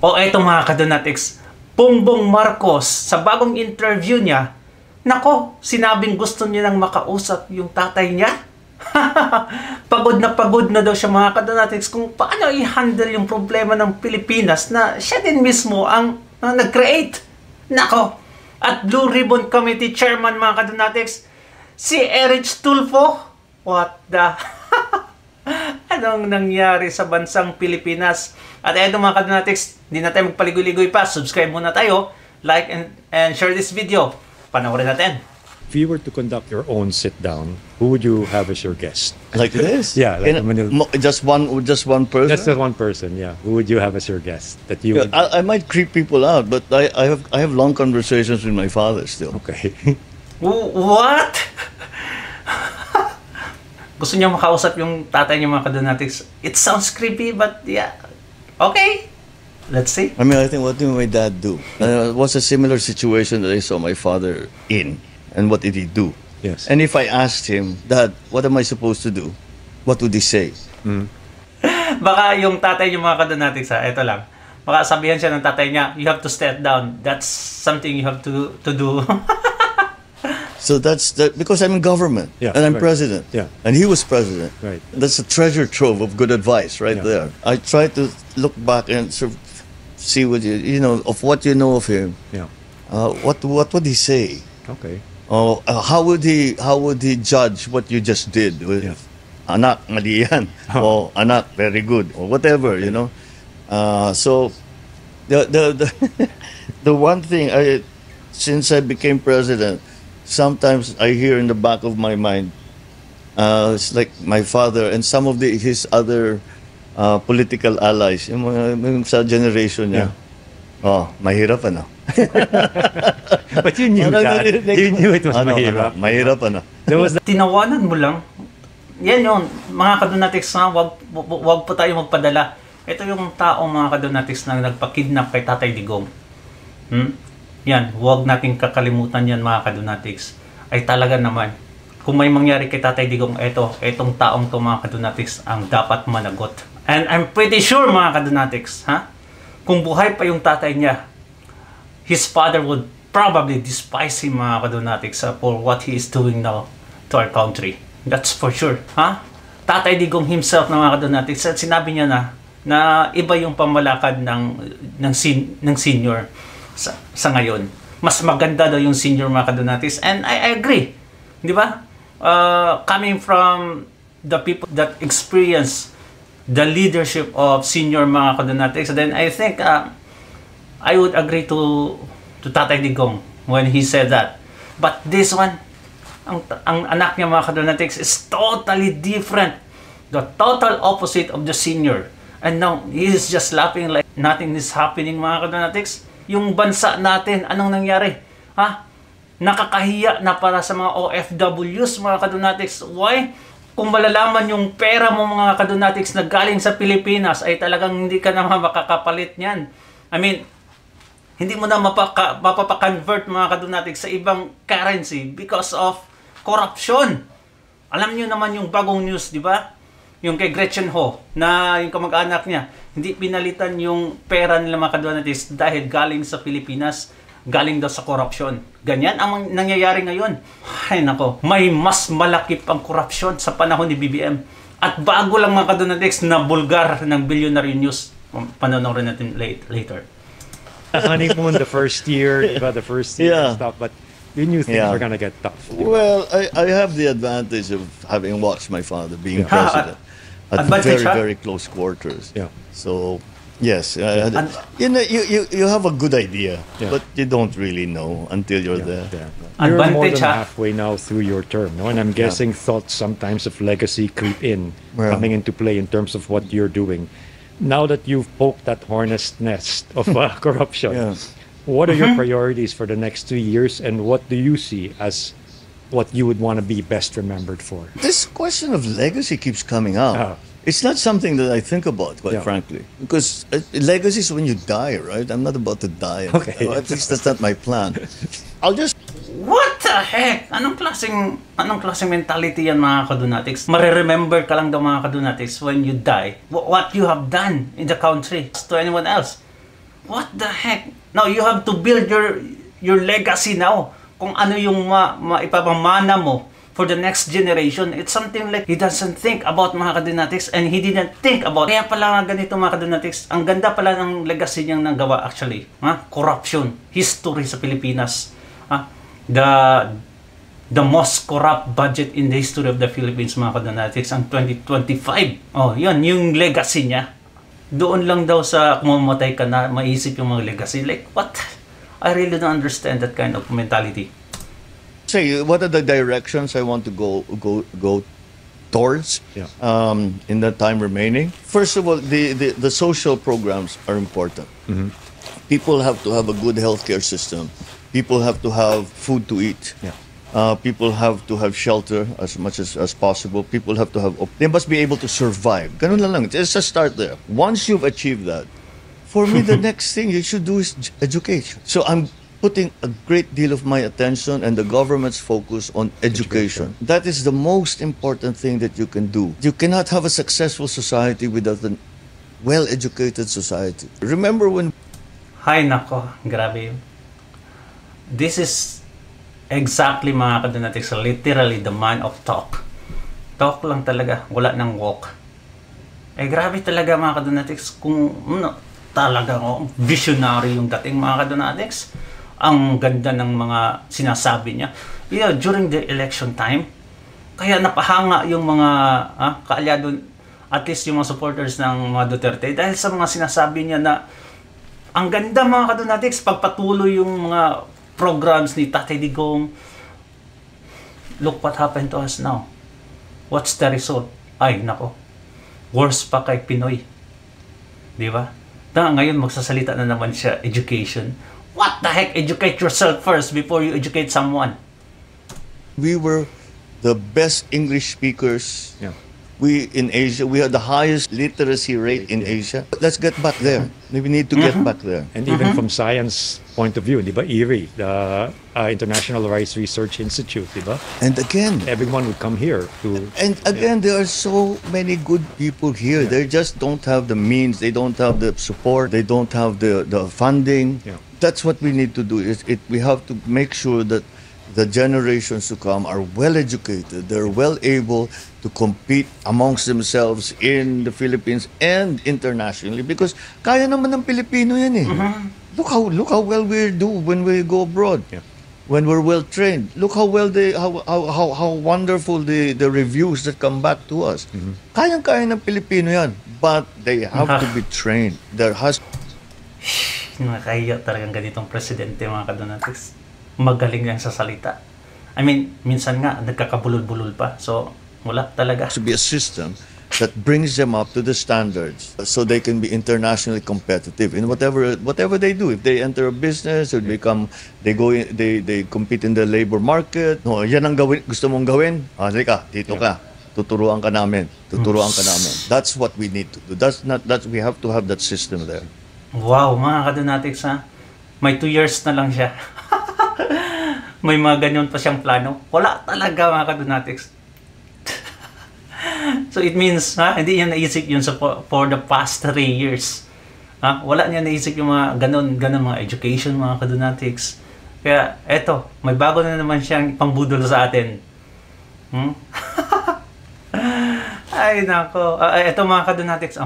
O eto mga kadonatics, Bongbong Marcos sa bagong interview niya, nako, sinabing gusto niya nang makausap yung tatay niya. Pagod na daw siya mga kadonatics kung paano i-handle yung problema ng Pilipinas na siya din mismo ang nag-create. Nako, at Blue Ribbon Committee Chairman mga kadonatics, si Erich Tulfo. What the... Anong nangyari sa bansang Pilipinas? At eto mga kadonatics, hindi na tayo magpaligoy-ligoy pa. Subscribe muna tayo, like and share this video. Panoorin natin. If you were to conduct your own sit-down, who would you have as your guest? Like this? Yeah, like just one person. Just one person. Yeah, who would you have as your guest? That you. Yeah, I might creep people out, but I have long conversations with my father still. Okay. What? Gusto niya makausap yung tatay niya mga kadonatics. It sounds creepy, but yeah, okay. Let's see. I mean, I think, what did my dad do? It was a similar situation that I saw my father in. And what did he do? Yes. And if I asked him, Dad, what am I supposed to do? What would he say? Baka yung tatay niya mga kadonatics, ito lang. Baka sabihan siya ng tatay niya, you have to step down. That's something you have to do. So because I'm in government, yeah, and I'm right. president, yeah, and he was president. Right. That's a treasure trove of good advice right yeah. there. I try to look back and sort of see what you know of what you know of him. Yeah. What would he say? Okay. How would he judge what you just did with anak mali yan, or anak very good, or whatever, you know. So the one thing since I became president, sometimes I hear in the back of my mind, it's like my father and some of his other political allies, yung sa generation niya. Mahirap ano. But you knew that. You knew it was mahirap. Mahirap ano. Tinawanan mo lang. Yan yun, mga kadonatics na wag po tayo magpadala. Ito yung tao mga kadonatics na nagpa-kidnap kay Tatay Digong. Yan, huwag nating kakalimutan yan mga kadonatics. Ay talaga naman, kung may mangyari kay Tatay Digong, etong taong to mga kadonatics ang dapat managot. And I'm pretty sure mga kadonatics, kung buhay pa yung tatay niya, his father would probably despise him mga kadonatics for what he is doing now to our country. That's for sure. Tatay Digong himself na mga kadonatics, sinabi niya na iba yung pamalakad ng senior sa ngayon. Mas maganda daw yung senior mga kadonatics, and I agree. Di ba? Coming from the people that experience the leadership of senior mga kadonatics, then I think I would agree to Tatay Digong when he said that. But this one, ang anak niya mga kadonatics is totally different. The total opposite of the senior. And now, he is just laughing like nothing is happening mga kadonatics. Yung bansa natin, anong nangyari? Nakakahiya na para sa mga OFWs mga kadonatics. Why? Kung malalaman yung pera mo mga kadonatics na galing sa Pilipinas, ay talagang hindi ka naman makakapalit niyan. I mean, hindi mo na mapapakonvert mga kadonatics sa ibang currency because of corruption. Alam niyo naman yung bagong news, di ba? Yung kay Gretchen Ho, na yung kamag-anak niya, hindi pinalitan yung pera nila mga kadonatics dahil galing sa Pilipinas, galing daw sa corruption. Ganyan ang nangyayari ngayon. Ay nako, may mas malaki pang corruption sa panahon ni BBM. At bago lang mga kadonatics na bulgar ng billionaire news. Panonoorin natin later. Honeymoon the first year, and stuff, but you knew things were gonna get tough. Well, I have the advantage of having watched my father being president at very close quarters. Yeah. So yes, you know, you have a good idea, but you don't really know until you're there. You're more than halfway now through your term, no? And I'm guessing thoughts sometimes of legacy creep in, coming into play in terms of what you're doing. Now that you've poked that hornet's nest of corruption, what are your priorities for the next 2 years, and what do you see as what you would want to be best remembered for? This question of legacy keeps coming out. It's not something that I think about, quite frankly, because legacy is when you die, right? I'm not about to die. Okay. At least that's not my plan. I'll just... What the heck? Anong klaseng mentality yan mga kadonatics? Mareremember ka lang daw mga kadonatics when you die what you have done in the country to anyone else. What the heck? Now, you have to build your legacy now. Kung ano yung maipapamana mo for the next generation. It's something like he doesn't think about mga kadonatics, and he didn't think about. Kaya pala nga ganito mga kadonatics. Ang ganda pala ng legacy niyang nagawa actually. Corruption. History sa Pilipinas. The most corrupt budget in the history of the Philippines mga kadonatics ang 2025. Oh, yun yung legacy niya. Doon lang daw sa kumamatay ka na maisip yung mga legacy. Like, what? I really don't understand that kind of mentality. Say, what are the directions I want to go towards in the time remaining? First of all, the social programs are important. Mm-hmm. People have to have a good healthcare system. People have to have food to eat. Yeah. People have to have shelter as much as possible. People have to have. They must be able to survive. Ganun lang. Just start there. Once you've achieved that, for me, the next thing you should do is education. So I'm putting a great deal of my attention and the government's focus on education. That is the most important thing that you can do. You cannot have a successful society without a well-educated society. Remember when... Hay nako, grabe. This is exactly mga kadonatics, literally the man of talk. Talk lang talaga, wala nang walk. Grabe talaga mga kadonatics kung talaga visionary yung dating mga kadonatics. Ang ganda ng mga sinasabi niya. During the election time, kaya napahanga yung mga kaalyado, at least yung mga supporters ng mga Duterte, dahil sa mga sinasabi niya na ang ganda mga kadonatics, pagpatuloy yung mga programs ni Tatay Digong. Look what happened to us now. What's the result? Ay, nako. Worse pa kay Pinoy. Di ba? Ngayon magsasalita na naman siya, education. What the heck? Educate yourself first before you educate someone. We were the best English speakers. Yeah. We in Asia, we have the highest literacy rate in Asia. Let's get back there. We need to get back there. And even from science point of view, di ba, IRI, the International Rice Research Institute, di ba? And again, everyone would come here to... And again, there are so many good people here. They just don't have the means. They don't have the support. They don't have the funding. Yeah. That's what we need to do. We have to make sure that the generations to come are well educated. They're well able to compete amongst themselves in the Philippines and internationally, because kaya naman ng Pilipino yan eh. Look how well we do when we go abroad. Yeah. When we're well trained. Look how well how wonderful the reviews that come back to us. Kayang-kaya ng Pilipino yan, but they have to be trained. There has Nakakahiya talagang ganitong presidente mga kadonatics. Magaling lang sa salita. I mean, minsan nga nagkakabulol-bulol pa. So, wala talaga. to be a system that brings them up to the standards so they can be internationally competitive in whatever they do. If they enter a business or they compete in the labor market. No, yan ang gusto mong gawin. Halika, dito ka. Tuturuan ka namin. That's what we need to do. We have to have that system there. Wow, mga kadonatics ha. May 2 years na lang siya. May mga ganyan pa siyang plano. Wala talaga mga kadonatics. So it means, hindi niya naisip yun for the past 3 years. Wala niya naisip yung mga ganon mga education, mga kadonatics. Kaya eto, may bago na naman siyang pangbudol sa atin. Ay nako. Eto mga kadonatics.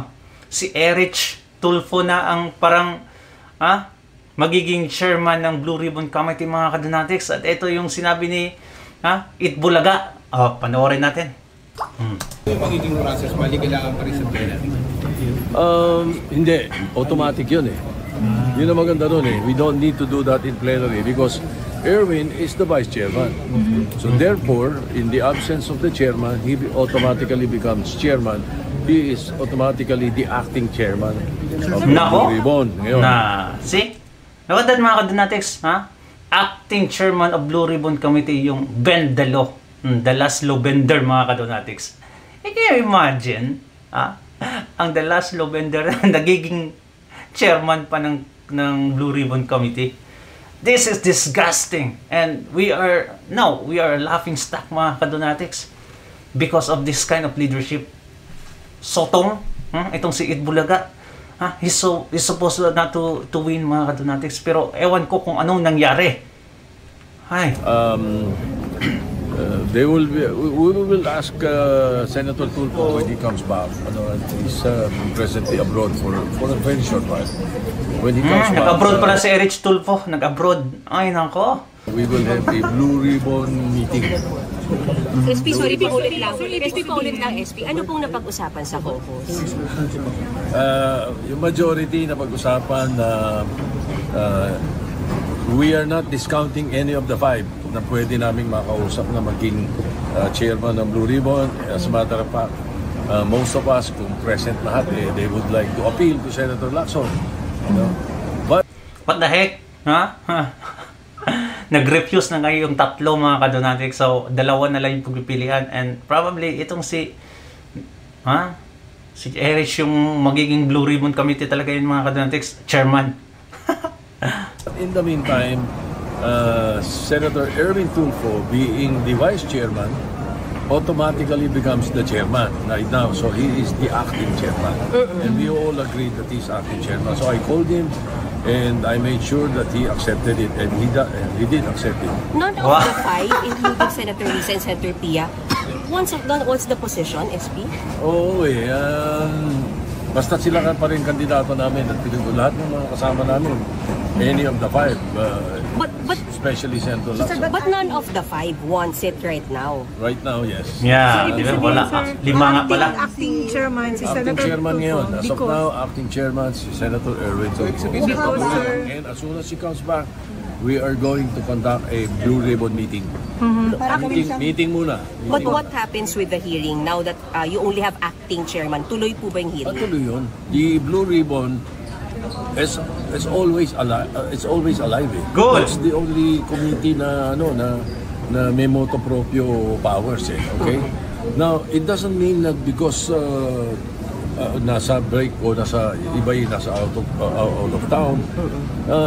Si Erich Tulfo na ang parang magiging chairman ng Blue Ribbon Committee mga kadonatics. At ito yung sinabi ni Itbulaga. Panoorin natin. Yung magiging process, mali kailangan pa rin sa pera. Hindi. Automatic yun eh. Yun ang maganda doon eh. We don't need to do that in plenary because Erwin is the vice chairman. So therefore, in the absence of the chairman, he automatically becomes chairman. He is automatically the acting chairman of the Blue Ribbon. Ngayon. See? Nakatad mga kadonatics, acting chairman of Blue Ribbon Committee yung Ben Dalo. The Laszlo Bender mga kadonatics. Can you imagine? Ang The Laszlo Bender nagiging chairman pa ng Blue Ribbon Committee. This is disgusting. And we are laughing stock mga kadonatics because of this kind of leadership. Sotong, itong si Itbulaga. He's supposed not to win, mga kadonatics. Pero ewan ko kung anong nangyari. Hi. We will ask Senator Tulfo when he comes back. He's presently abroad for a very short while. When he comes back, nag-abroad pala si Erich Tulfo. Nag-abroad. Ay, nako. We will have a Blue Ribbon meeting. SP, sorry, paulit lang. SP. Ano pong napag-usapan sa caucus? Yung majority na pag-usapan we are not discounting any of the 5 na pwede naming makausap na maging chairman ng Blue Ribbon. As a matter of fact, most of us, kung present lahat, they would like to appeal to Senator Lacson. But what the heck? Nag-refuse na ngayon yung 3, mga kadonatics. So, 2 na lang yung pagpipilian. And probably, itong si Erich yung magiging Blue Ribbon Committee talaga yung mga kadonatics, chairman. in the meantime, Senator Erwin Tulfo, being the vice chairman, automatically becomes the chairman right now. So he is the acting chairman. And we all agreed that he's acting chairman. So I called him and I made sure that he accepted it, and he did accept it. None of the 5, including Senator Risa and Senator Pia, what's the position, SP? Basta sila pa rin kandidato namin at lahat ng mga kasama namin, any of the 5, but especially Senator Lacson. But none of the 5 wants it right now. Right now, yes. Yeah, wala. 5 nga pala. Acting chairman si Acting Senator chairman ngayon. As of Because- now, acting chairman si Senator Erwin Tulfo. And as soon as he comes back, we are going to conduct a Blue Ribbon meeting. Meeting muna. But what happens with the hearing now that you only have acting chairman? Tuloy po ba yung hearing? Tuloy yun. The Blue Ribbon is always alive. It's always alive. Good. That's the only committee na may motu proprio powers. Okay. Now it doesn't mean that because nasa break o nasa out of town,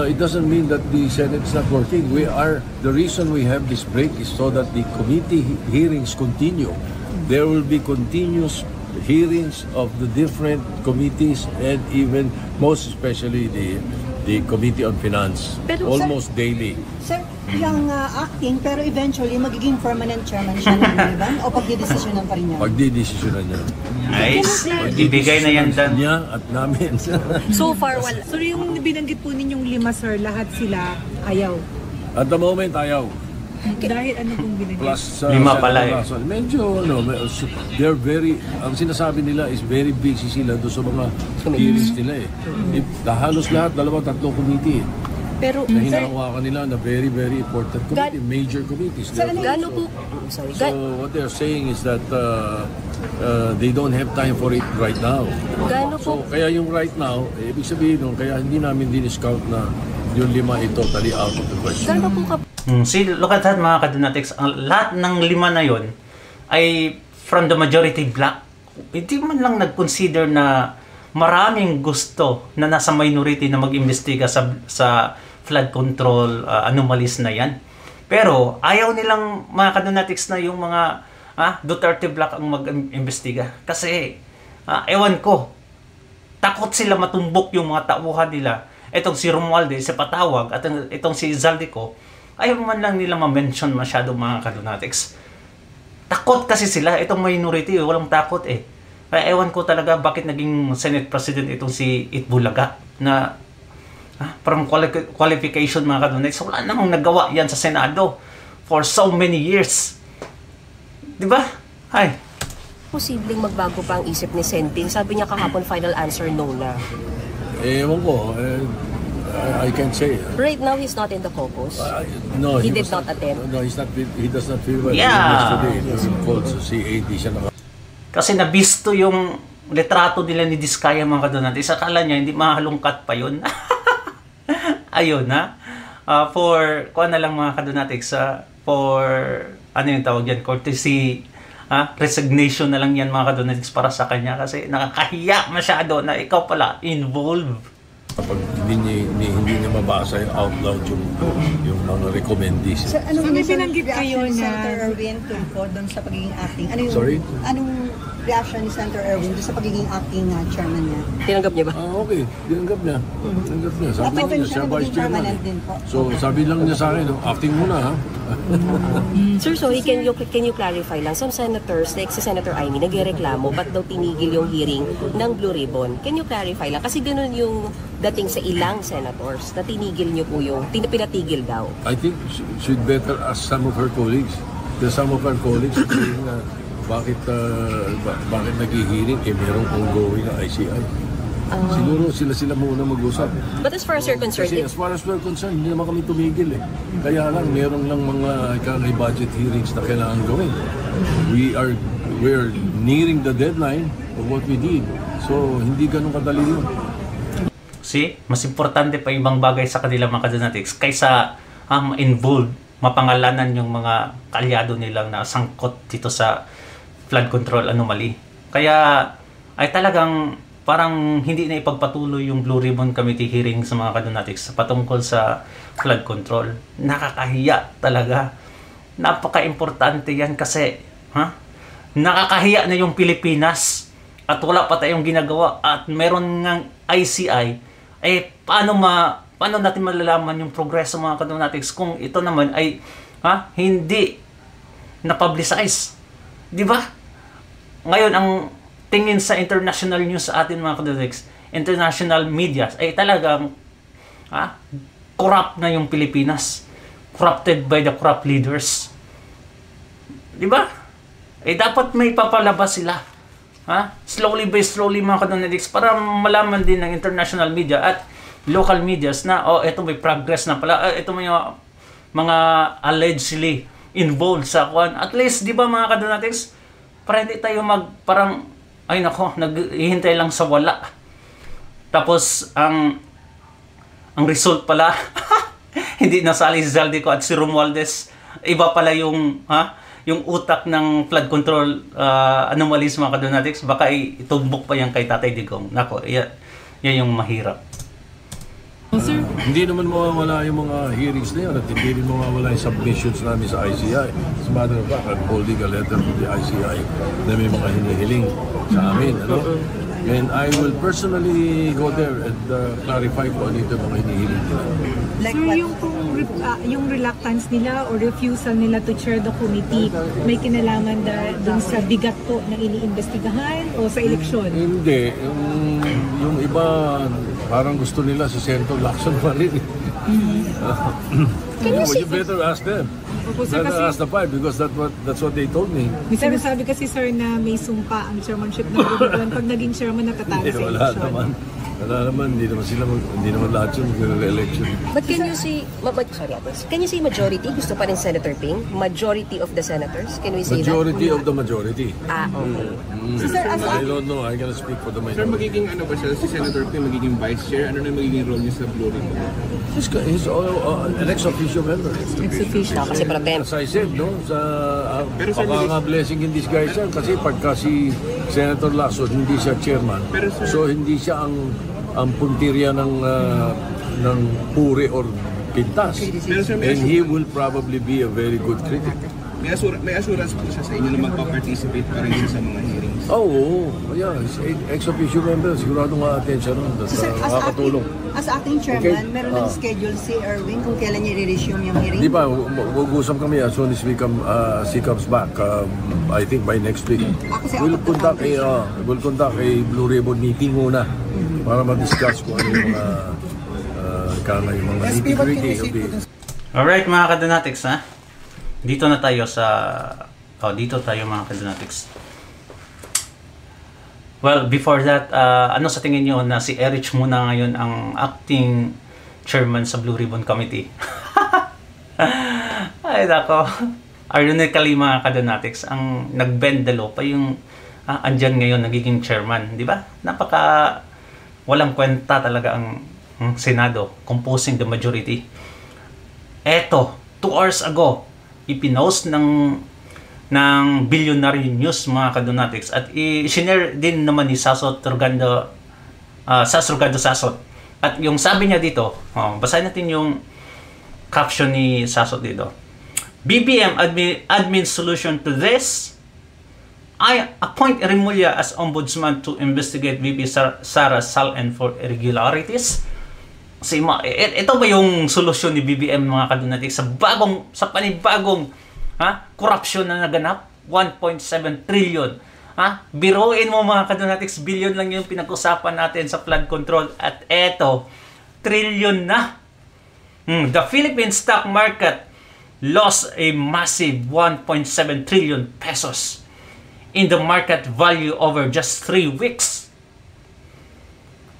it doesn't mean that the Senate is not working. The reason we have this break is so that the committee hearings continue. There will be continuous hearings of the different committees and even most especially the Committee on Finance, Pero, almost daily. Sir, yung acting, pero eventually magiging permanent chairman siya ng Liban o pagdidesisyonan pa rin niya? Pagdidesisyonan niya. Nice. Ibigay na yan dyan. Niya at namin. So far, wala. So yung binanggit po ninyong 5, sir, lahat sila ayaw. At the moment, ayaw. Dahil ano pong binanggit? Plus, 5 pala eh. Medyo, they're very, ang sinasabi nila is very busy sila doon sa mga hearings nila eh. Halos lahat, 2-3 committee. Pero, Na hinahawakan nila na very, very important committee, major committees. gaano po, sorry, So what they're saying is that they don't have time for it right now. gaano po, So kaya yung right now, ibig sabihin nun, kaya hindi namin din-discount na yung 5 ay totally out of the question. gaano po See, look at that, mga kadonatics. Ang lahat ng 5 na yon ay from the majority black. Hindi man lang nag-consider na maraming gusto na nasa minority na mag-imbestiga sa flood control anomalies na yan. Pero ayaw nilang, mga kadonatics, na yung mga Duterte black ang mag-imbestiga. Kasi, ewan ko, takot sila matumbok yung mga tauhan nila. Itong si Romualdez, si Patawag, at itong si Zaldico, ayaw man lang nila ma-mention masyado, mga kadonatics. Takot kasi sila. Itong minority, walang takot eh. Kaya ewan ko talaga bakit naging Senate President itong si Itbulaga na from qualification, mga kadonatics. Wala namang nagawa yan sa Senado for so many years. Diba? Hi. posibleng magbago pa ang isip ni Senting? Sabi niya kahapon final answer no na. Ewan ko. I can't say. Right now, he's not in the caucus. No, He did was not attend. No, he's not. He does not feel well. Yeah. Yesterday, he was called to CAD siya na. Kasi nabisto yung litrato nila ni Diskaya, mga kadonatics. Akala niya hindi mahalungkat pa yun. Ayun na. For, kuha na lang mga kadonatics, for, ano yung tawag yan, courtesy, resignation na lang yan, mga kadonatics, para sa kanya. Kasi nakakahiya masyado na ikaw pala involved. Kapag hindi niya mabasa yung out loud yung mga recommendations. Anong So, may binanggit kayo reaction ni na- Senator Erwin Tulfo doon sa pagiging acting? Ano yung, Sorry? Anong reaction ni Senator Erwin doon sa pagiging acting chairman niya? Tinanggap niya ba? Okay, tinanggap niya. Tinanggap niya. Sabi Open niya, siya siya na vice maging chairman. permanent din po. So, sabi lang niya sa akin, acting muna ha. Sir, sorry, can you clarify lang? Some senators, like si Senator Amy, nagreklamo, ba't daw tinigil yung hearing ng Blue Ribbon? Can you clarify lang? Kasi ganun yung dating sa ilang senators, na tinigil niyo po yung, pinatigil daw. I think she'd better ask some of her colleagues. There's some of her colleagues saying bakit nag-hearing merong ongoing na ICI. Siguro sila muna mag-usap. But as far as you're concerned, Kasi as far as we're concerned, hindi naman kami tumigil eh. Kaya lang, meron lang mga budget hearings na kailangan gawin. We're nearing the deadline of what we did. So, hindi ganun kadali yun. See, mas importante pa ibang bagay sa kanila mga kadonatics kaysa involved, mapangalanan yung mga kaalyado nilang na sangkot dito sa flood control anomaly. Kaya ay talagang parang hindi na ipagpatuloy yung Blue Ribbon Committee hearing sa mga kadonatics patungkol sa flood control. Nakakahiya talaga. Napaka-importante yan kasi nakakahiya na yung Pilipinas at wala pa tayong ginagawa at meron ngang ICI. Paano natin malalaman yung progreso mga kadonatics kung ito naman ay hindi na-publicize? Di ba? Ngayon, ang tingin sa international news sa atin mga kadonatics, international media, ay talagang corrupt na yung Pilipinas. Corrupted by the corrupt leaders. Di ba? Dapat may papalabas sila. Slowly by slowly mga kadonatics para malaman din ng international media at local medias na ito may progress na pala, ito may mga allegedly involved sa kwan. At least, di ba mga kadonatics, para hindi tayo naghihintay lang sa wala. Tapos, ang result pala, hindi nasali si Zaldico at si Romualdez. Iba pala yung utak ng flood control anomalies mga kadonatics. Baka itumbok pa yan kay Tatay Digong. Nako, yan yung mahirap. Sir? Hindi naman mawawala yung mga hearings na yun at hindi rin mawawala yung submissions namin sa ICI. As a matter of fact, I'm holding a letter to the ICI na may mga hinihiling sa amin. And I will personally go there and clarify kung ano yung mga hinihiling nila. Like sir, yung reluctance nila or refusal nila to chair the committee, may kinalaman dun sa bigat po ng iniimbestigahan o sa eleksyon? Hindi. Yung iba, parang gusto nila si Senator Lacson pa rin. You better ask them. Better ask the five because that's what they told me. May sinasabi kasi sir na may sumpa ang chairmanship ng Blue pag naging chairman natatalo sa eleksyon. Wala naman, hindi naman lahat yun mag-election. But can you say, can you say majority? Gusto pa rin Senator Ping? Majority of the senators? Can we say majority that? of the majority. Okay. I don't know, I cannot speak for the majority. Sir, magiging ba siya, si Senator Ping magiging vice chair? Ano na magiging role niya sa Blue Ribbon? He's an ex-official member. Ex-official, kasi pro tem. As I said, baka blessing in disguise yan kasi pagka si Senator Lacson hindi siya chairman, so hindi siya ang puntirya ng puri or pintas. And he will probably be a very good critic. May assurance po siya sa inyo na magpa-participate pa rin siya sa mga hearings? Yeah. He's ex-official member. Sigurado nga attention nun. Makakatulong. As acting chairman, meron ng schedule si Erwin kung kailan niya i-resume yung hearing? Di ba, mag-usap kami as soon as he comes back. I think by next week. We'll conduct a Blue Ribbon meeting muna para ma-discuss kung ano yung mga nitty-gritty. Alright mga kadonatics dito tayo mga kadonatics. Well, before that, ano sa tingin nyo na si Erich muna ngayon ang acting chairman sa Blue Ribbon Committee? Ay nako. Ironically mga kadonatics, ang nag-bend the law pa yung andyan ngayon nagiging chairman, di ba? Napaka walang kwenta talaga ang Senado composing the majority. Eto, 2 hours ago, ipinost ng Billionaire News mga kadonatics at i-share din naman ni Sas Rogando Sasot. At yung sabi niya dito, basahin natin yung caption ni Sasot dito. BBM admin solution to this, I appoint Remulla as ombudsman to investigate VP Sara Salen for irregularities. Ito ba yung solusyon ni BBM mga kadunatics sa panibagong corruption na naganap? 1.7 trillion. Biruin mo mga kadunatics, billion lang yung pinag-usapan natin sa flood control at eto, trillion na. The Philippine stock market lost a massive 1.7 trillion pesos in the market value over just 3 weeks.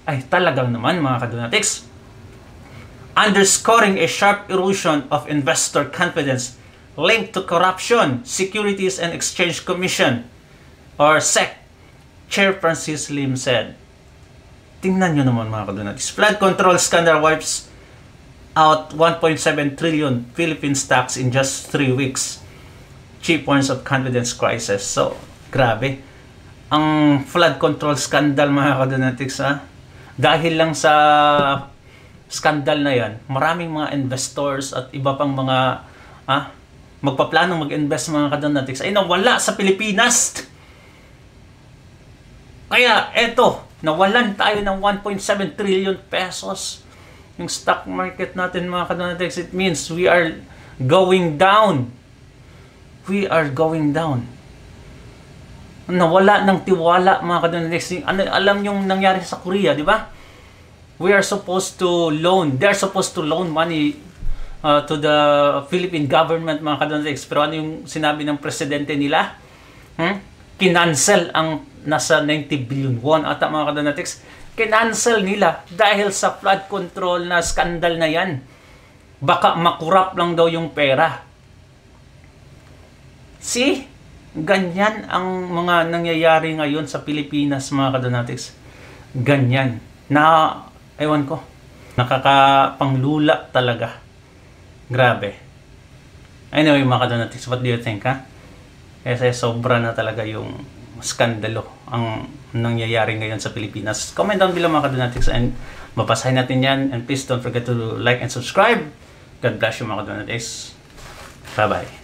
Ay, talagang naman mga kadunatics. Underscoring a sharp erosion of investor confidence linked to corruption, Securities and Exchange Commission, or SEC, Chair Francis Lim said. Tingnan nyo naman mga kadunatics. Flood control scandal wipes out 1.7 trillion Philippine stocks in just 3 weeks. Chief warns of confidence crisis. So, grabe. Ang flood control scandal mga kadunatics, dahil lang sa scandal na yan, maraming mga investors at iba pang mga magpaplanong mag-invest mga kadunatics ay nawala sa Pilipinas. Kaya eto, nawalan tayo ng 1.7 trillion pesos yung stock market natin mga kadunatics. It means we are going down. We are going down. Nawala ng tiwala mga kadunatics. Alam yung nangyari sa Korea, di ba? We are supposed to loan. They're supposed to loan money to the Philippine government mga kadunatics. Pero ano yung sinabi ng presidente nila? Kinancel ang nasa 90 billion won ata mga kadunatics. Kinancel nila dahil sa flood control na scandal na yan. Baka makurap lang daw yung pera. See? Ganyan ang mga nangyayari ngayon sa Pilipinas mga kadunatics. Ganyan. Ewan ko. Nakakapanglula talaga. Grabe. Anyway mga kadunatics, what do you think Kasi sobra na talaga yung skandalo ang nangyayari ngayon sa Pilipinas. Comment down below mga kadunatics and mapasahin natin yan. And please don't forget to like and subscribe. God bless you mga kadunatics. Bye bye.